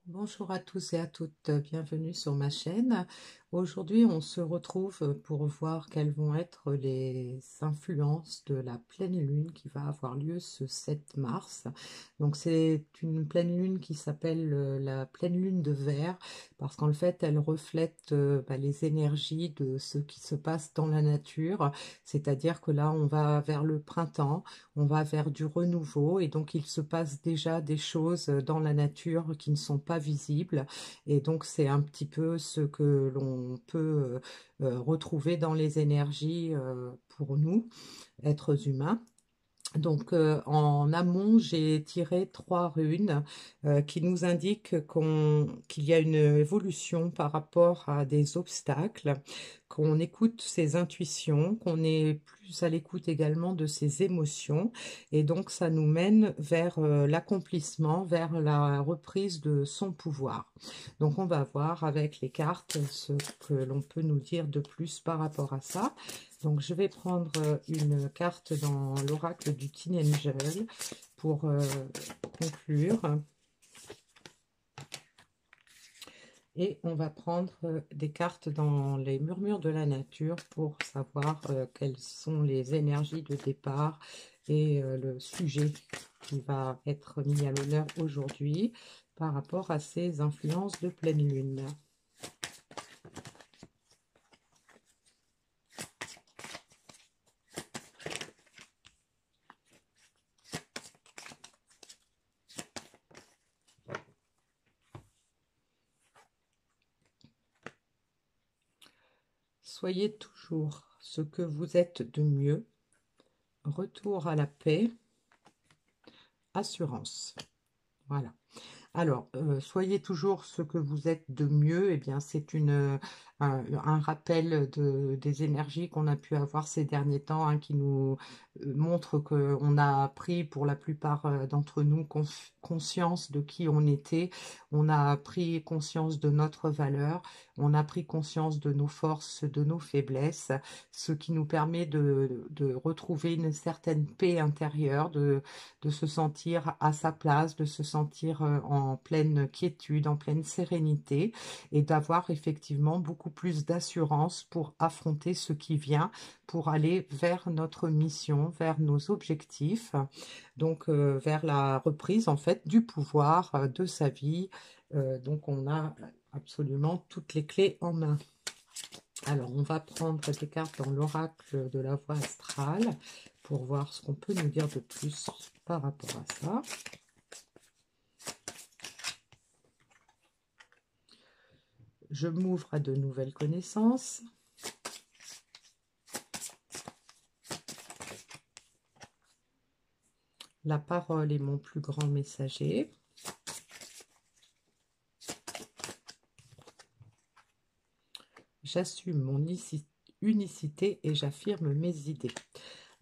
Bonjour à tous et à toutes, bienvenue sur ma chaîne. Aujourd'hui, on se retrouve pour voir quelles vont être les influences de la pleine lune qui va avoir lieu ce 7 mars. Donc c'est une pleine lune qui s'appelle la pleine lune de verre parce qu'en fait, elle reflète les énergies de ce qui se passe dans la nature. C'est-à-dire que là, on va vers le printemps, on va vers du renouveau et donc il se passe déjà des choses dans la nature qui ne sont pas visibles et donc c'est un petit peu ce que l'on peut retrouver dans les énergies pour nous, êtres humains. Donc en amont, j'ai tiré 3 runes qui nous indiquent qu'il y a une évolution par rapport à des obstacles, qu'on écoute ses intuitions, qu'on est plus à l'écoute également de ses émotions. Et donc ça nous mène vers l'accomplissement, vers la reprise de son pouvoir. Donc on va voir avec les cartes ce que l'on peut nous dire de plus par rapport à ça. Donc je vais prendre une carte dans l'oracle du Teen Angel pour conclure. Et on va prendre des cartes dans les murmures de la nature pour savoir quelles sont les énergies de départ et le sujet qui va être mis à l'honneur aujourd'hui par rapport à ces influences de pleine lune. Soyez toujours ce que vous êtes de mieux. Retour à la paix. Assurance. Voilà. Alors, soyez toujours ce que vous êtes de mieux. Eh bien, c'est un rappel des énergies qu'on a pu avoir ces derniers temps, hein, qui nous montre qu'on a pris, pour la plupart d'entre nous, conscience de qui on était. On a pris conscience de notre valeur. On a pris conscience de nos forces, de nos faiblesses, ce qui nous permet de retrouver une certaine paix intérieure, de se sentir à sa place, de se sentir en pleine quiétude, en pleine sérénité et d'avoir effectivement beaucoup plus d'assurance pour affronter ce qui vient, pour aller vers notre mission, vers nos objectifs, donc vers la reprise en fait du pouvoir de sa vie. Donc on a absolument toutes les clés en main. Alors, on va prendre des cartes dans l'oracle de la voie astrale pour voir ce qu'on peut nous dire de plus par rapport à ça. Je m'ouvre à de nouvelles connaissances. La parole est mon plus grand messager. J'assume mon unicité et j'affirme mes idées.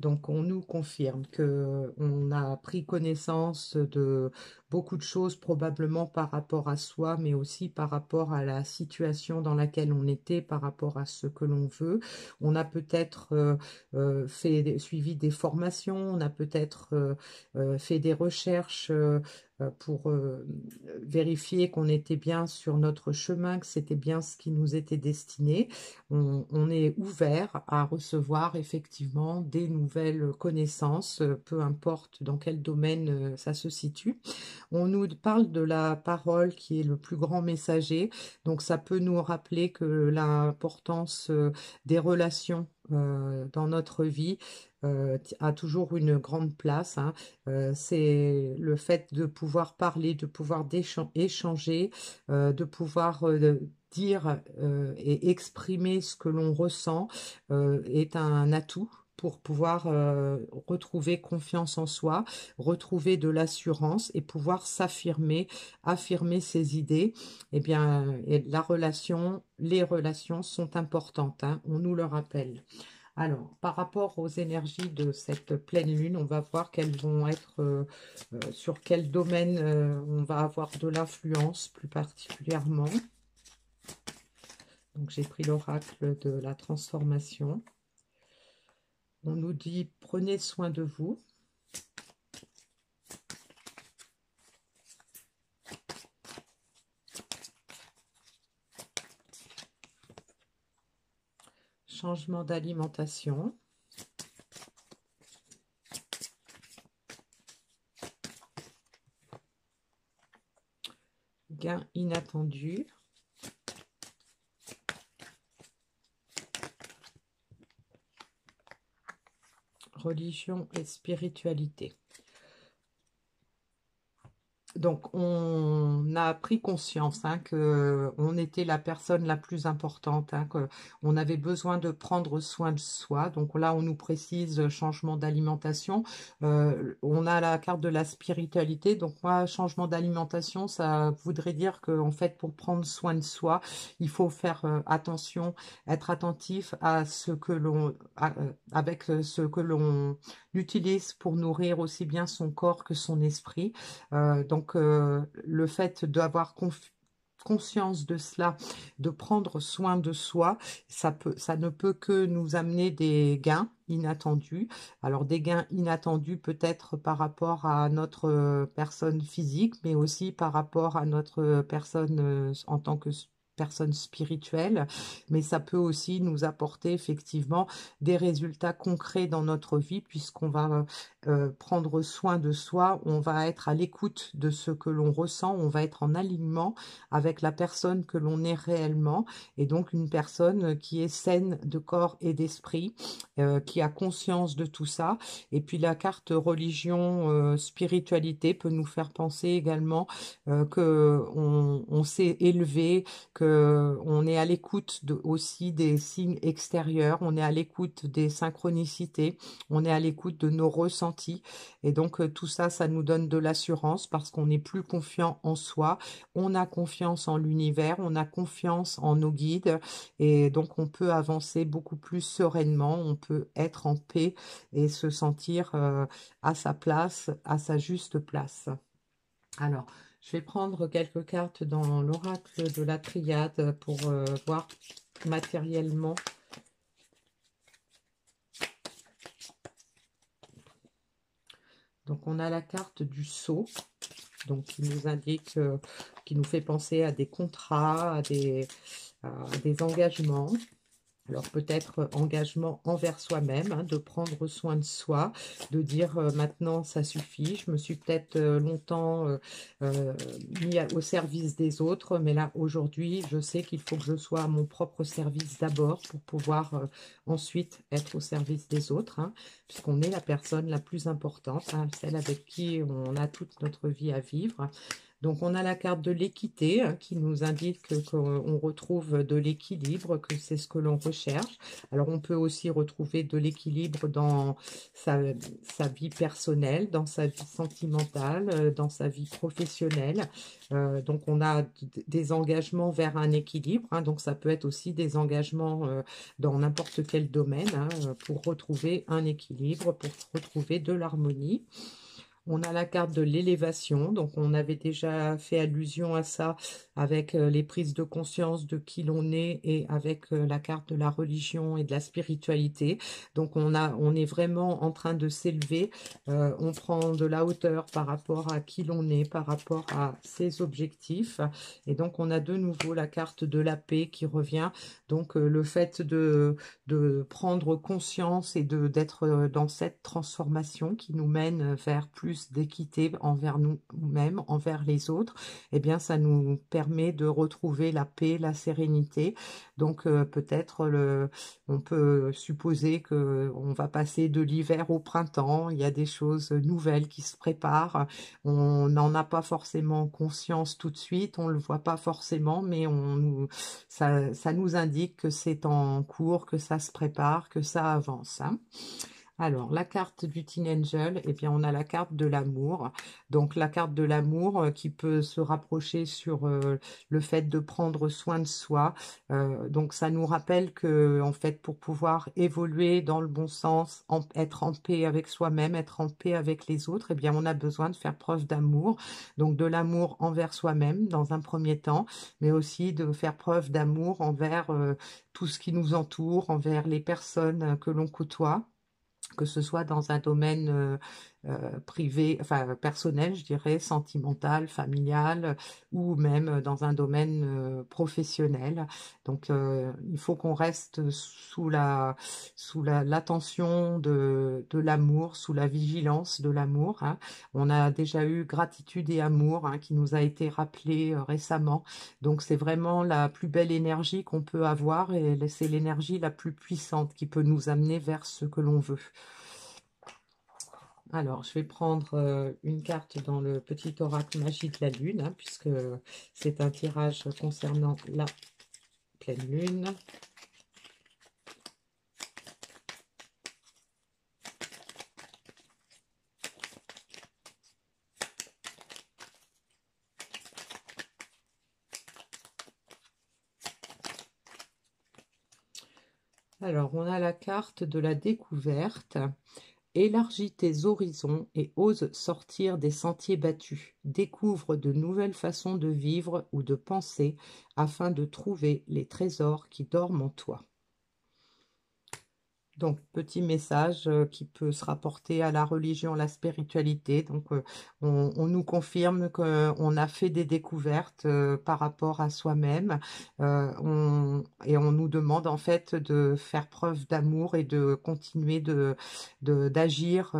Donc, on nous confirme qu'on a pris connaissance de beaucoup de choses, probablement par rapport à soi, mais aussi par rapport à la situation dans laquelle on était, par rapport à ce que l'on veut. On a peut-être suivi des formations, on a peut-être fait des recherches pour vérifier qu'on était bien sur notre chemin, que c'était bien ce qui nous était destiné. On est ouvert à recevoir effectivement des nouvelles connaissances, peu importe dans quel domaine ça se situe. On nous parle de la parole qui est le plus grand messager, donc ça peut nous rappeler que l'importance des relations dans notre vie a toujours une grande place, hein. C'est le fait de pouvoir parler, de pouvoir échanger, de pouvoir dire et exprimer ce que l'on ressent est un atout pour pouvoir retrouver confiance en soi, retrouver de l'assurance et pouvoir s'affirmer, affirmer ses idées. Eh bien, les relations sont importantes, hein, on nous le rappelle. Alors, par rapport aux énergies de cette pleine lune, on va voir quelles vont être, sur quel domaine on va avoir de l'influence plus particulièrement. Donc, j'ai pris l'oracle de la transformation. On nous dit, prenez soin de vous. changement d'alimentation, gain inattendu, religion et spiritualité. Donc, on a pris conscience qu'on était la personne la plus importante, qu'on avait besoin de prendre soin de soi. Donc là, on nous précise changement d'alimentation. On a la carte de la spiritualité. Donc moi, changement d'alimentation, ça voudrait dire qu'en fait, pour prendre soin de soi, il faut faire attention, être attentif à ce que l'on, avec ce que l'on utilise pour nourrir aussi bien son corps que son esprit. Donc, le fait d'avoir conscience de cela, de prendre soin de soi, ça ne peut que nous amener des gains inattendus. Alors, des gains inattendus peut-être par rapport à notre personne physique, mais aussi par rapport à notre personne en tant que personne spirituelle, mais ça peut aussi nous apporter effectivement des résultats concrets dans notre vie, puisqu'on va prendre soin de soi, on va être à l'écoute de ce que l'on ressent, on va être en alignement avec la personne que l'on est réellement, et donc une personne qui est saine de corps et d'esprit, qui a conscience de tout ça. Et puis la carte religion, spiritualité peut nous faire penser également que on s'est élevé, que on est à l'écoute aussi des signes extérieurs, on est à l'écoute des synchronicités, on est à l'écoute de nos ressentis. Et donc, tout ça, ça nous donne de l'assurance parce qu'on est plus confiant en soi, on a confiance en l'univers, on a confiance en nos guides. Et donc, on peut avancer beaucoup plus sereinement, on peut être en paix et se sentir à sa place, à sa juste place. Alors, je vais prendre quelques cartes dans l'oracle de la triade pour voir matériellement. Donc, on a la carte du sceau, donc qui nous indique, qui nous fait penser à des contrats, à des engagements. Alors peut-être engagement envers soi-même, de prendre soin de soi, de dire maintenant ça suffit, je me suis peut-être longtemps mis au service des autres, mais là aujourd'hui je sais qu'il faut que je sois à mon propre service d'abord pour pouvoir ensuite être au service des autres, puisqu'on est la personne la plus importante, celle avec qui on a toute notre vie à vivre. Donc, on a la carte de l'équité qui nous indique qu'on retrouve de l'équilibre, que c'est ce que l'on recherche. Alors, on peut aussi retrouver de l'équilibre dans sa vie personnelle, dans sa vie sentimentale, dans sa vie professionnelle. Donc, on a des engagements vers un équilibre. Donc, ça peut être aussi des engagements dans n'importe quel domaine pour retrouver un équilibre, pour retrouver de l'harmonie. On a la carte de l'élévation, donc on avait déjà fait allusion à ça avec les prises de conscience de qui l'on est et avec la carte de la religion et de la spiritualité. Donc on est vraiment en train de s'élever, on prend de la hauteur par rapport à qui l'on est, par rapport à ses objectifs. Et donc on a de nouveau la carte de la paix qui revient. Donc le fait de prendre conscience et d'être dans cette transformation qui nous mène vers plus d'équité envers nous-mêmes, envers les autres, eh bien ça nous permet de retrouver la paix, la sérénité. Donc peut-être on peut supposer que on va passer de l'hiver au printemps, il y a des choses nouvelles qui se préparent, on n'en a pas forcément conscience tout de suite, on le voit pas forcément, mais ça nous indique que c'est en cours, que ça se prépare, que ça avance. Alors, la carte du Teen Angel, eh bien, on a la carte de l'amour. Donc, la carte de l'amour qui peut se rapprocher sur le fait de prendre soin de soi. Donc, ça nous rappelle que, en fait, pour pouvoir évoluer dans le bon sens, être en paix avec soi-même, être en paix avec les autres, eh bien, on a besoin de faire preuve d'amour. Donc, de l'amour envers soi-même dans un premier temps, mais aussi de faire preuve d'amour envers tout ce qui nous entoure, envers les personnes que l'on côtoie, que ce soit dans un domaine privé, enfin personnel, je dirais, sentimental, familial, ou même dans un domaine professionnel. Donc, il faut qu'on reste l'attention de l'amour, sous la vigilance de l'amour, hein. On a déjà eu gratitude et amour, hein, qui nous a été rappelé récemment. Donc, c'est vraiment la plus belle énergie qu'on peut avoir et c'est l'énergie la plus puissante qui peut nous amener vers ce que l'on veut. Alors, je vais prendre une carte dans le petit oracle magie de la lune, hein, puisque c'est un tirage concernant la pleine lune. Alors, on a la carte de la découverte. Élargis tes horizons et ose sortir des sentiers battus. Découvre de nouvelles façons de vivre ou de penser afin de trouver les trésors qui dorment en toi. Donc, petit message qui peut se rapporter à la religion, à la spiritualité. Donc, on nous confirme qu'on a fait des découvertes par rapport à soi-même. Et on nous demande en fait de faire preuve d'amour et de continuer d'agir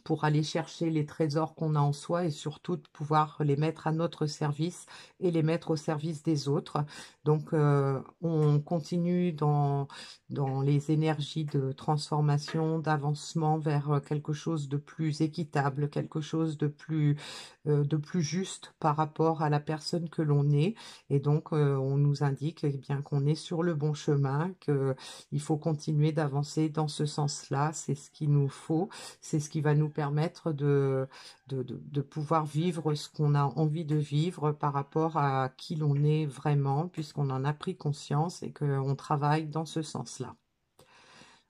pour aller chercher les trésors qu'on a en soi et surtout de pouvoir les mettre à notre service et les mettre au service des autres. Donc, on continue dans les énergies de transformation, d'avancement vers quelque chose de plus équitable, quelque chose de plus juste par rapport à la personne que l'on est. Et donc, on nous indique eh bien qu'on est sur le bon chemin, qu'il faut continuer d'avancer dans ce sens-là. C'est ce qu'il nous faut. C'est ce qui va nous permettre de pouvoir vivre ce qu'on a envie de vivre par rapport à qui l'on est vraiment, puisqu'on en a pris conscience et qu'on travaille dans ce sens-là.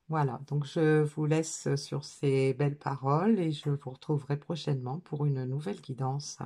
Voilà, donc je vous laisse sur ces belles paroles et je vous retrouverai prochainement pour une nouvelle guidance.